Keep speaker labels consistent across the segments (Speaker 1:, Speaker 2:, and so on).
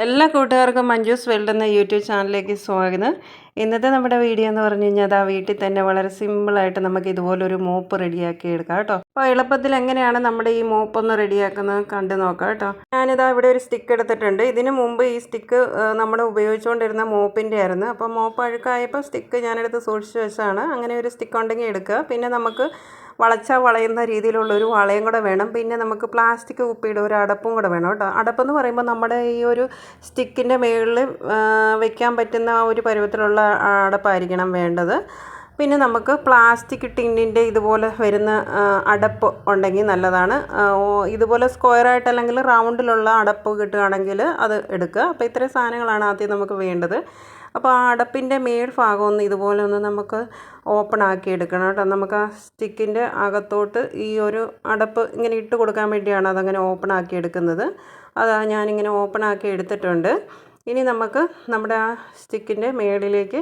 Speaker 1: എല്ലാ കൂട്ടുകാർക്കും മഞ്ജൂസ് വേൾഡ് എന്ന യൂട്യൂബ് ചാനലിലേക്ക് സ്വാഗതം. ഇന്നത്തെ നമ്മുടെ വീഡിയോ എന്ന് പറഞ്ഞു കഴിഞ്ഞാൽ ആ വീട്ടിൽ തന്നെ വളരെ സിമ്പിളായിട്ട് നമുക്ക് ഇതുപോലൊരു മോപ്പ് റെഡിയാക്കി എടുക്കാം കേട്ടോ. അപ്പോൾ എളുപ്പത്തിൽ എങ്ങനെയാണ് നമ്മുടെ ഈ മോപ്പൊന്ന് റെഡിയാക്കുന്നത് കണ്ടു നോക്കാം കേട്ടോ. ഞാനിതാ ഇവിടെ ഒരു സ്റ്റിക്ക് എടുത്തിട്ടുണ്ട്. ഇതിന് മുമ്പ് ഈ സ്റ്റിക്ക് നമ്മൾ ഉപയോഗിച്ചുകൊണ്ടിരുന്ന മോപ്പിൻ്റെ ആയിരുന്നു. അപ്പോൾ മോപ്പ് അഴുക്കായപ്പോൾ സ്റ്റിക്ക് ഞാനെടുത്ത് സൂക്ഷിച്ച് വെച്ചാണ്. അങ്ങനെ ഒരു സ്റ്റിക്ക് ഉണ്ടെങ്കിൽ എടുക്കുക. പിന്നെ നമുക്ക് വളയുന്ന രീതിയിലുള്ളൊരു വളയും കൂടെ വേണം. പിന്നെ നമുക്ക് പ്ലാസ്റ്റിക് കുപ്പിയുടെ ഒരു അടപ്പും കൂടെ വേണം കേട്ടോ. അടപ്പെന്ന് പറയുമ്പോൾ നമ്മുടെ ഈ ഒരു സ്റ്റിക്കിൻ്റെ മുകളിൽ വെക്കാൻ പറ്റുന്ന ഒരു പരുവത്തിലുള്ള അടപ്പായിരിക്കണം വേണ്ടത്. പിന്നെ നമുക്ക് പ്ലാസ്റ്റിക് ടിന്നിൻ്റെ ഇതുപോലെ വരുന്ന അടപ്പ് ഉണ്ടെങ്കിൽ നല്ലതാണ്. ഇതുപോലെ സ്ക്വയറായിട്ട് അല്ലെങ്കിൽ റൗണ്ടിലുള്ള അടപ്പ് കിട്ടുകയാണെങ്കിൽ അത് എടുക്കുക. അപ്പോൾ ഇത്രയും സാധനങ്ങളാണ് ആദ്യം നമുക്ക് വേണ്ടത്. അപ്പോൾ ആ അടപ്പിൻ്റെ മേൽഭാഗം ഒന്ന് ഇതുപോലെ ഒന്ന് നമുക്ക് ഓപ്പൺ ആക്കി എടുക്കണം കേട്ടോ. നമുക്ക് ആ സ്റ്റിക്കിൻ്റെ അകത്തോട്ട് ഈ ഒരു അടപ്പ് ഇങ്ങനെ ഇട്ട് കൊടുക്കാൻ വേണ്ടിയാണ് അതങ്ങനെ ഓപ്പൺ ആക്കി എടുക്കുന്നത്. അതാ ഞാനിങ്ങനെ ഓപ്പൺ ആക്കി എടുത്തിട്ടുണ്ട്. ഇനി നമുക്ക് നമ്മുടെ ആ സ്റ്റിക്കിൻ്റെ മേളിലേക്ക്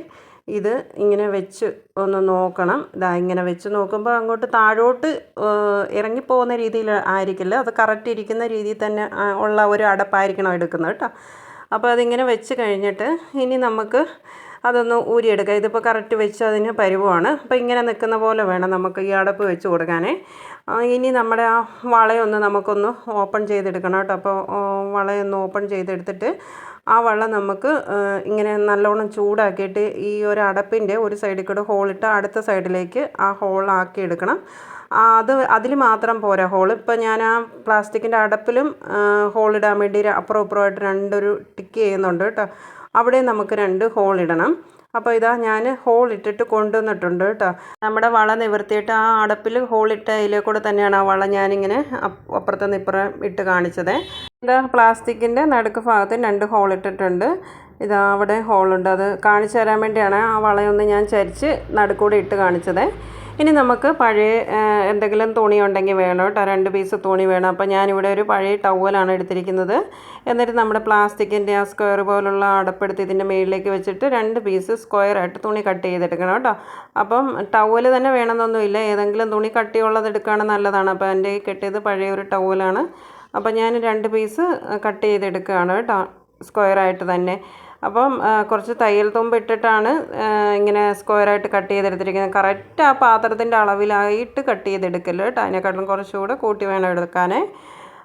Speaker 1: ഇത് ഇങ്ങനെ വെച്ച് ഒന്ന് നോക്കണം. ഇതാ ഇങ്ങനെ വെച്ച് നോക്കുമ്പോൾ അങ്ങോട്ട് താഴോട്ട് ഇറങ്ങിപ്പോകുന്ന രീതിയിൽ ആയിരിക്കില്ല, അത് കറക്റ്റ് ഇരിക്കുന്ന രീതിയിൽ തന്നെ ഉള്ള ഒരു അടപ്പായിരിക്കണം എടുക്കുന്നത് കേട്ടോ. അപ്പോൾ അതിങ്ങനെ വെച്ച് കഴിഞ്ഞിട്ട് ഇനി നമുക്ക് അതൊന്ന് ഊരിയെടുക്കാം. ഇതിപ്പോൾ കറക്റ്റ് വെച്ച് അതിന് പരുവമാണ്. അപ്പോൾ ഇങ്ങനെ നിൽക്കുന്ന പോലെ വേണം നമുക്ക് ഈ അടപ്പ് വെച്ച് കൊടുക്കാനേ. ഇനി നമ്മുടെ ആ വളയൊന്ന് നമുക്കൊന്ന് ഓപ്പൺ ചെയ്തെടുക്കണം കേട്ടോ. അപ്പോൾ വളയൊന്ന് ഓപ്പൺ ചെയ്തെടുത്തിട്ട് ആ വള നമുക്ക് ഇങ്ങനെ നല്ലോണം ചൂടാക്കിയിട്ട് ഈ ഒരു അടപ്പിൻ്റെ ഒരു സൈഡിൽ കൂടെ ഹോളിട്ട് അടുത്ത സൈഡിലേക്ക് ആ ഹോളാക്കി എടുക്കണം. അതിൽ മാത്രം പോരാ ഹോൾ. ഇപ്പോൾ ഞാൻ ആ പ്ലാസ്റ്റിക്കിൻ്റെ അടപ്പിലും ഹോളിടാൻ വേണ്ടി അപ്പുറം ഇപ്പുറമായിട്ട് രണ്ടൊരു ടിക്ക് ചെയ്യുന്നുണ്ട് കേട്ടോ. അവിടെ നമുക്ക് 2 ഹോളിടണം. അപ്പോൾ ഇതാ ഞാൻ ഹോൾ ഇട്ടിട്ട് കൊണ്ടുവന്നിട്ടുണ്ട് കേട്ടോ. നമ്മുടെ വള നിവർത്തിയിട്ട് ആ അടപ്പിൽ ഹോളിട്ട അതിലേക്കൂടെ തന്നെയാണ് ആ വള ഞാനിങ്ങനെ അപ്പുറത്തുനിന്ന് ഇപ്പുറം ഇട്ട് കാണിച്ചത്. ഇതാ പ്ലാസ്റ്റിക്കിൻ്റെ നടുക്ക് ഭാഗത്ത് 2 ഹോൾ ഇട്ടിട്ടുണ്ട്. ഇതാ അവിടെ ഹോളുണ്ട്. അത് കാണിച്ചു തരാൻ വേണ്ടിയാണ് ആ വളയൊന്ന് ഞാൻ ചരിച്ച് നടുക്കൂടെ ഇട്ട് കാണിച്ചത്. ഇനി നമുക്ക് പഴയ എന്തെങ്കിലും തുണി ഉണ്ടെങ്കിൽ വേണം കേട്ടോ. 2 പീസ് തുണി വേണം. അപ്പോൾ ഞാനിവിടെ ഒരു പഴയ ടവലാണ് എടുത്തിരിക്കുന്നത്. എന്നിട്ട് നമ്മുടെ പ്ലാസ്റ്റിക്കിൻ്റെ ആ സ്ക്വയർ പോലുള്ള അടപ്പെടുത്ത് ഇതിൻ്റെ മുകളിലേക്ക് വെച്ചിട്ട് 2 പീസ് സ്ക്വയറായിട്ട് തുണി കട്ട് ചെയ്തെടുക്കണം കേട്ടോ. അപ്പം ടവൽ തന്നെ വേണമെന്നൊന്നുമില്ല, ഏതെങ്കിലും തുണി കട്ടിയുള്ളത് എടുക്കുകയാണെങ്കിൽ നല്ലതാണ്. അപ്പോൾ എൻ്റെ കെട്ടിയത് പഴയ ഒരു ടവലാണ്. അപ്പോൾ ഞാൻ 2 പീസ് കട്ട് ചെയ്തെടുക്കുകയാണ് കേട്ടോ, സ്ക്വയറായിട്ട് തന്നെ. അപ്പം കുറച്ച് തയ്യൽ തുമ്പ് ഇട്ടിട്ടാണ് ഇങ്ങനെ സ്ക്വയറായിട്ട് കട്ട് ചെയ്തെടുത്തിരിക്കുന്നത്. കറക്റ്റ് ആ പാത്രത്തിൻ്റെ അളവിലായിട്ട് കട്ട് ചെയ്തെടുക്കല്ലോ കേട്ടോ. അതിനെക്കാട്ടിലും കുറച്ചുകൂടെ കൂട്ടി വേണം എടുക്കാനേ.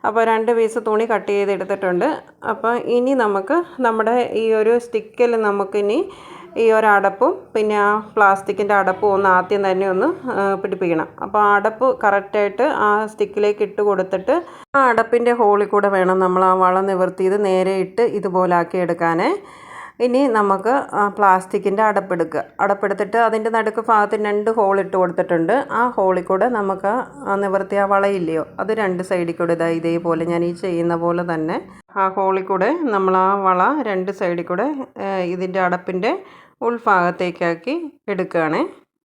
Speaker 1: അപ്പോൾ 2 പീസ് തുണി കട്ട് ചെയ്തെടുത്തിട്ടുണ്ട്. അപ്പോൾ ഇനി നമുക്ക് നമ്മുടെ ഈ ഒരു സ്റ്റിക്കിൽ നമുക്കിനി ഈ ഒരു അടപ്പും പിന്നെ ആ പ്ലാസ്റ്റിക്കിൻ്റെ അടപ്പും ഒന്ന് ആദ്യം തന്നെ ഒന്ന് പിടിപ്പിക്കണം. അപ്പോൾ ആ അടപ്പ് കറക്റ്റായിട്ട് ആ സ്റ്റിക്കിലേക്ക് ഇട്ട് കൊടുത്തിട്ട് ആ അടപ്പിൻ്റെ ഹോളിൽ കൂടെ വേണം നമ്മൾ ആ വള നിവർത്തി ഇത് നേരെ ഇട്ട് ഇതുപോലെ ആക്കി എടുക്കാനേ. ഇനി നമുക്ക് ആ പ്ലാസ്റ്റിക്കിൻ്റെ അടപ്പെടുത്തിട്ട് അതിൻ്റെ നടുക്ക് ഭാഗത്തിന് 2 ഹോൾ ഇട്ട് കൊടുത്തിട്ടുണ്ട്. ആ ഹോളിൽ കൂടെ നമുക്ക് നിവർത്തിയ വളയില്ലയോ അത് 2 സൈഡിൽ കൂടെ ഇതേപോലെ ഞാൻ ഈ ചെയ്യുന്ന പോലെ തന്നെ ആ ഹോളിൽ കൂടെ നമ്മൾ ആ വള 2 സൈഡിൽ കൂടെ ഇതിൻ്റെ അടപ്പിൻ്റെ ഉൾഭാഗത്തേക്കാക്കി എടുക്കുകയാണ്.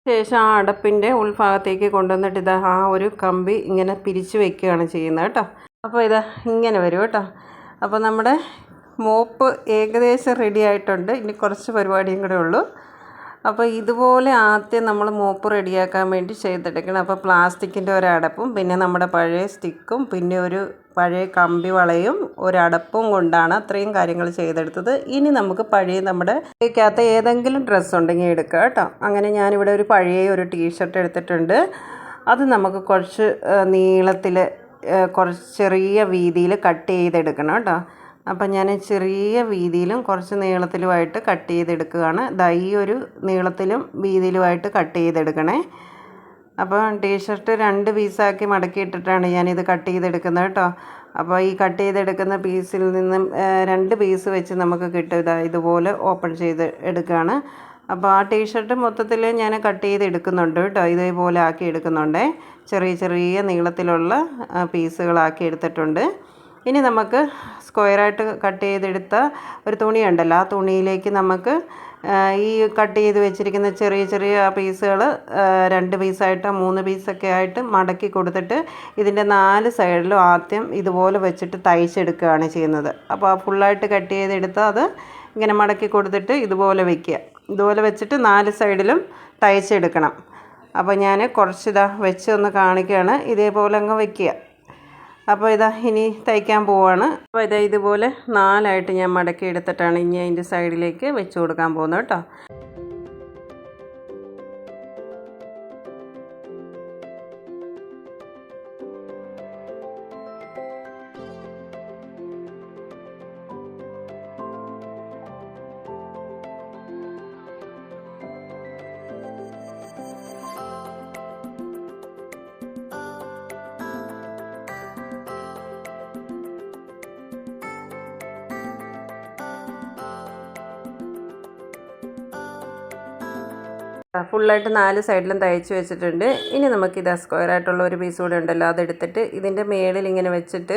Speaker 1: ശേഷം ആ അടപ്പിൻ്റെ ഉൾഭാഗത്തേക്ക് കൊണ്ടുവന്നിട്ട് ഇതാ ആ ഒരു കമ്പി ഇങ്ങനെ പിരിച്ച് വയ്ക്കുകയാണ് ചെയ്യുന്നത് കേട്ടോ. അപ്പോൾ ഇതാ ഇങ്ങനെ വരും കേട്ടോ. അപ്പോൾ നമ്മുടെ മോപ്പ് ഏകദേശം റെഡി ആയിട്ടുണ്ട്. ഇനി കുറച്ച് പരിപാടിയും കൂടെ ഉള്ളൂ. അപ്പോൾ ഇതുപോലെ ആദ്യം നമ്മൾ മോപ്പ് റെഡിയാക്കാൻ വേണ്ടി ചെയ്തെടുക്കണം. അപ്പോൾ പ്ലാസ്റ്റിക്കിൻ്റെ ഒരടപ്പും പിന്നെ നമ്മുടെ പഴയ സ്റ്റിക്കും പിന്നെ ഒരു പഴയ കമ്പി വളയും ഒരടപ്പും കൊണ്ടാണ് അത്രയും കാര്യങ്ങൾ ചെയ്തെടുത്തത്. ഇനി നമുക്ക് പഴയ നമ്മുടെ കയ്ക്കകത്ത് ഏതെങ്കിലും ഡ്രസ്സ് ഉണ്ടെങ്കിൽ എടുക്കുക കേട്ടോ. അങ്ങനെ ഞാനിവിടെ ഒരു പഴയ ഒരു ടീഷർട്ട് എടുത്തിട്ടുണ്ട്. അത് നമുക്ക് കുറച്ച് നീളത്തിൽ കുറച്ച് ചെറിയ വീതിയിൽ കട്ട് ചെയ്തെടുക്കണം കേട്ടോ. അപ്പം ഞാൻ ചെറിയ വീതിയിലും കുറച്ച് നീളത്തിലുമായിട്ട് കട്ട് ചെയ്തെടുക്കുകയാണ്. ഈ ഒരു നീളത്തിലും വീതിയിലുമായിട്ട് കട്ട് ചെയ്തെടുക്കണേ. അപ്പോൾ ടീഷർട്ട് 2 പീസാക്കി മടക്കിയിട്ടിട്ടാണ് ഞാനിത് കട്ട് ചെയ്തെടുക്കുന്നത് കേട്ടോ. അപ്പോൾ ഈ കട്ട് ചെയ്തെടുക്കുന്ന പീസിൽ നിന്നും 2 പീസ് വെച്ച് നമുക്ക് കിട്ടും. ഇതുപോലെ ഓപ്പൺ ചെയ്ത് എടുക്കുകയാണ്. അപ്പോൾ ആ ടീഷർട്ട് മൊത്തത്തിൽ ഞാൻ കട്ട് ചെയ്തെടുക്കുന്നുണ്ട് കേട്ടോ. ഇതേപോലെ ആക്കി എടുക്കുന്നുണ്ട്. ചെറിയ ചെറിയ നീളത്തിലുള്ള പീസുകളാക്കി എടുത്തിട്ടുണ്ട്. ഇനി നമുക്ക് സ്ക്വയറായിട്ട് കട്ട് ചെയ്തെടുത്ത ഒരു തുണി ഉണ്ടല്ലോ, ആ തുണിയിലേക്ക് നമുക്ക് ഈ കട്ട് ചെയ്ത് വെച്ചിരിക്കുന്ന ചെറിയ ചെറിയ പീസുകൾ 2 പീസായിട്ടോ 3 പീസൊക്കെ ആയിട്ട് മടക്കി കൊടുത്തിട്ട് ഇതിൻ്റെ 4 സൈഡിലും ആദ്യം ഇതുപോലെ വെച്ചിട്ട് തയ്ച്ചെടുക്കുകയാണ് ചെയ്യുന്നത്. അപ്പോൾ ആ ഫുള്ളായിട്ട് കട്ട് ചെയ്തെടുത്ത് അത് ഇങ്ങനെ മടക്കി കൊടുത്തിട്ട് ഇതുപോലെ വയ്ക്കുക. ഇതുപോലെ വെച്ചിട്ട് 4 സൈഡിലും തയ്ച്ചെടുക്കണം. അപ്പോൾ ഞാൻ കുറച്ചിതാ വെച്ച് ഒന്ന് കാണിക്കുകയാണ്. ഇതേപോലെ അങ്ങ് വയ്ക്കുക. അപ്പോൾ ഇതാ ഇനി തയ്ക്കാൻ പോവാണ്. അപ്പോൾ ഇതാ ഇതുപോലെ 4ആയിട്ട് ഞാൻ മടക്കി എടുത്തിട്ടാണ് ഇനി അതിൻ്റെ സൈഡിലേക്ക് വെച്ച് കൊടുക്കാൻ പോകുന്നത് കേട്ടോ. ഫുള്ളായിട്ട് 4 സൈഡിലും തയ്ച്ച് വെച്ചിട്ടുണ്ട്. ഇനി നമുക്കിത് സ്ക്വയറായിട്ടുള്ള ഒരു പീസ് കൂടെ ഉണ്ടല്ലോ, അതെടുത്തിട്ട് ഇതിൻ്റെ മേളിൽ ഇങ്ങനെ വെച്ചിട്ട്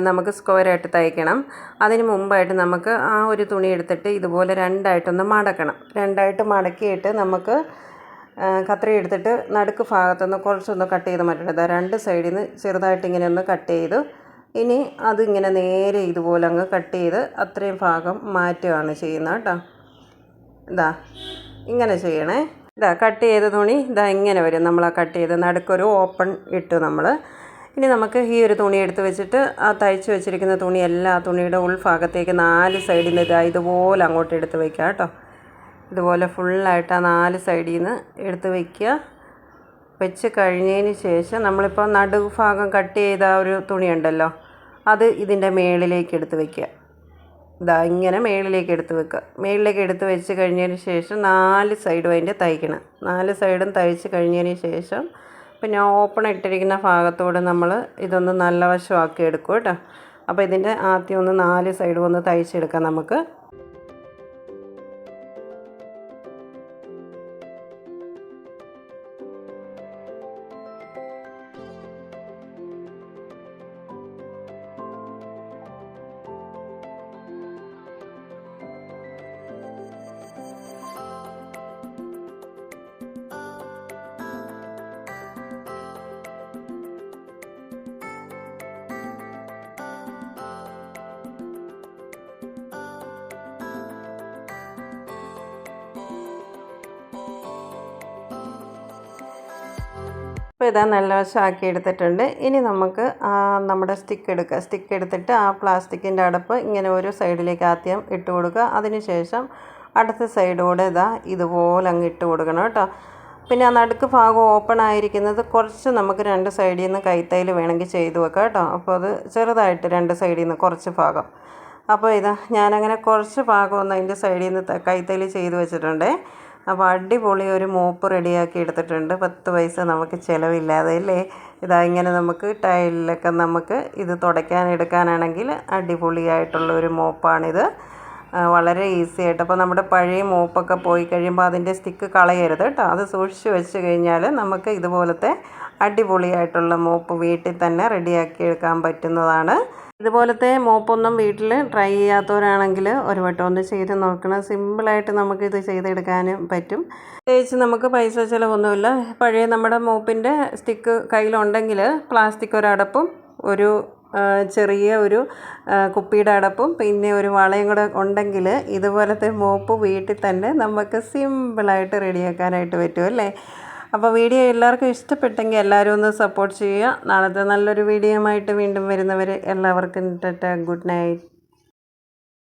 Speaker 1: നമുക്ക് സ്ക്വയറായിട്ട് തയ്ക്കണം. അതിന് മുമ്പായിട്ട് നമുക്ക് ആ ഒരു തുണി എടുത്തിട്ട് ഇതുപോലെ 2ആയിട്ടൊന്ന് മടക്കണം. 2ആയിട്ട് മടക്കിയിട്ട് നമുക്ക് കത്രി എടുത്തിട്ട് നടുക്ക് ഭാഗത്തുനിന്ന് കുറച്ചൊന്ന് കട്ട് ചെയ്ത് മാറ്റണം. 2 സൈഡിൽ നിന്ന് ചെറുതായിട്ട് ഇങ്ങനെ ഒന്ന് കട്ട് ചെയ്തു. ഇനി അതിങ്ങനെ നേരെ ഇതുപോലെ അങ്ങ് കട്ട് ചെയ്ത് അത്രയും ഭാഗം മാറ്റുകയാണ് ചെയ്യുന്നത് കേട്ടോ. ഇങ്ങനെ ചെയ്യണേ. കട്ട് ചെയ്ത തുണി ഇങ്ങനെ വരും. നമ്മൾ ആ കട്ട് ചെയ്ത് നടുക്കൊരു ഓപ്പൺ ഇട്ടു നമ്മൾ. ഇനി നമുക്ക് ഈ ഒരു തുണി എടുത്ത് വെച്ചിട്ട് ആ തയ്ച്ച് വെച്ചിരിക്കുന്ന തുണി എല്ലാ തുണിയുടെ ഉൾഭാഗത്തേക്ക് 4 സൈഡിൽ നിന്ന് ഇതുപോലെ അങ്ങോട്ട് എടുത്ത് വയ്ക്കുക കേട്ടോ. ഇതുപോലെ ഫുള്ളായിട്ട് ആ 4 സൈഡിൽ നിന്ന് എടുത്ത് വയ്ക്കുക. വെച്ച് കഴിഞ്ഞതിന് ശേഷം നമ്മളിപ്പോൾ നടുഭാഗം കട്ട് ചെയ്ത ഒരു തുണിയുണ്ടല്ലോ, അത് ഇതിൻ്റെ മേളിലേക്ക് എടുത്ത് വയ്ക്കുക. ഇങ്ങനെ മേളിലേക്ക് എടുത്ത് വെക്കുക. മേളിലേക്ക് എടുത്ത് വെച്ച് കഴിഞ്ഞതിന് ശേഷം 4 സൈഡും അതിൻ്റെ തയ്ക്കണം. 4 സൈഡും തയ്ച്ച് കഴിഞ്ഞതിന് ശേഷം പിന്നെ ഓപ്പൺ ഇട്ടിരിക്കുന്ന ഭാഗത്തോട് നമ്മൾ ഇതൊന്ന് നല്ല വശമാക്കി എടുക്കും കേട്ടോ. അപ്പോൾ ഇതിൻ്റെ ആദ്യം ഒന്ന് 4 സൈഡും ഒന്ന് തയ്ച്ചെടുക്കാം നമുക്ക്. അപ്പോൾ ഇതാ നല്ല വശമാക്കി എടുത്തിട്ടുണ്ട്. ഇനി നമുക്ക് നമ്മുടെ സ്റ്റിക്ക് എടുക്കുക. സ്റ്റിക്ക് എടുത്തിട്ട് ആ പ്ലാസ്റ്റിക്കിൻ്റെ അടപ്പ് ഇങ്ങനെ ഒരു സൈഡിലേക്ക് ആദ്യം ഇട്ട് കൊടുക്കുക. അതിന് ശേഷം അടുത്ത സൈഡോടെ ഇതുപോലെ അങ്ങ് ഇട്ട് കൊടുക്കണം കേട്ടോ. പിന്നെ ആ നടുക്ക് ഭാഗം ഓപ്പൺ ആയിരിക്കുന്നത് കുറച്ച് നമുക്ക് 2 സൈഡിൽ നിന്ന് കൈത്തയ്യൽ വേണമെങ്കിൽ ചെയ്ത് വെക്കാം കേട്ടോ. അപ്പോൾ അത് ചെറുതായിട്ട് 2 സൈഡിൽ നിന്ന് കുറച്ച് ഭാഗം. അപ്പോൾ ഞാനങ്ങനെ കുറച്ച് ഭാഗം ഒന്ന് അതിൻ്റെ സൈഡിൽ നിന്ന് കൈത്തയ്യൽ ചെയ്ത് വെച്ചിട്ടുണ്ട്. അപ്പോൾ അടിപൊളി ഒരു മോപ്പ് റെഡിയാക്കി എടുത്തിട്ടുണ്ട്. 10 പൈസ നമുക്ക് ചിലവില്ലാതെ അല്ലേ. ഇങ്ങനെ നമുക്ക് ടൈലിലൊക്കെ നമുക്ക് ഇത് തുടയ്ക്കാൻ എടുക്കാനാണെങ്കിൽ അടിപൊളിയായിട്ടുള്ള ഒരു മോപ്പാണിത്. വളരെ ഈസി ആയിട്ട്. അപ്പോൾ നമ്മുടെ പഴയ മോപ്പൊക്കെ പോയി കഴിയുമ്പോൾ അതിൻ്റെ സ്റ്റിക്ക് കളയരുത് കേട്ടോ. അത് സൂക്ഷിച്ച് വെച്ച് കഴിഞ്ഞാൽ നമുക്ക് ഇതുപോലത്തെ അടിപൊളിയായിട്ടുള്ള മോപ്പ് വീട്ടിൽ തന്നെ റെഡിയാക്കി എടുക്കാൻ പറ്റുന്നതാണ്. ഇതുപോലത്തെ മോപ്പൊന്നും വീട്ടിൽ ട്രൈ ചെയ്യാത്തവരാണെങ്കിൽ ഒരു വട്ടം ഒന്ന് ചെയ്ത് നോക്കണം. സിമ്പിളായിട്ട് നമുക്കിത് ചെയ്തെടുക്കാനും പറ്റും. പ്രത്യേകിച്ച് നമുക്ക് പൈസ ചിലവൊന്നുമില്ല. പഴയ നമ്മുടെ മോപ്പിൻ്റെ സ്റ്റിക്ക് കയ്യിലുണ്ടെങ്കിൽ പ്ലാസ്റ്റിക് ഒരടപ്പും ഒരു ചെറിയ ഒരു കുപ്പിയുടെ അടപ്പും പിന്നെ ഒരു വളയും കൂടെ ഉണ്ടെങ്കിൽ ഇതുപോലത്തെ മോപ്പ് വീട്ടിൽ തന്നെ നമുക്ക് സിമ്പിളായിട്ട് റെഡിയാക്കാനായിട്ട് പറ്റും അല്ലേ. അപ്പോൾ വീഡിയോ എല്ലാവർക്കും ഇഷ്ടപ്പെട്ടെങ്കിൽ എല്ലാവരും ഒന്ന് സപ്പോർട്ട് ചെയ്യുക. നാളത്തെ നല്ലൊരു വീഡിയോയുമായിട്ട് വീണ്ടും വരുന്നവരെ എല്ലാവർക്കും ഗുഡ് നൈറ്റ്.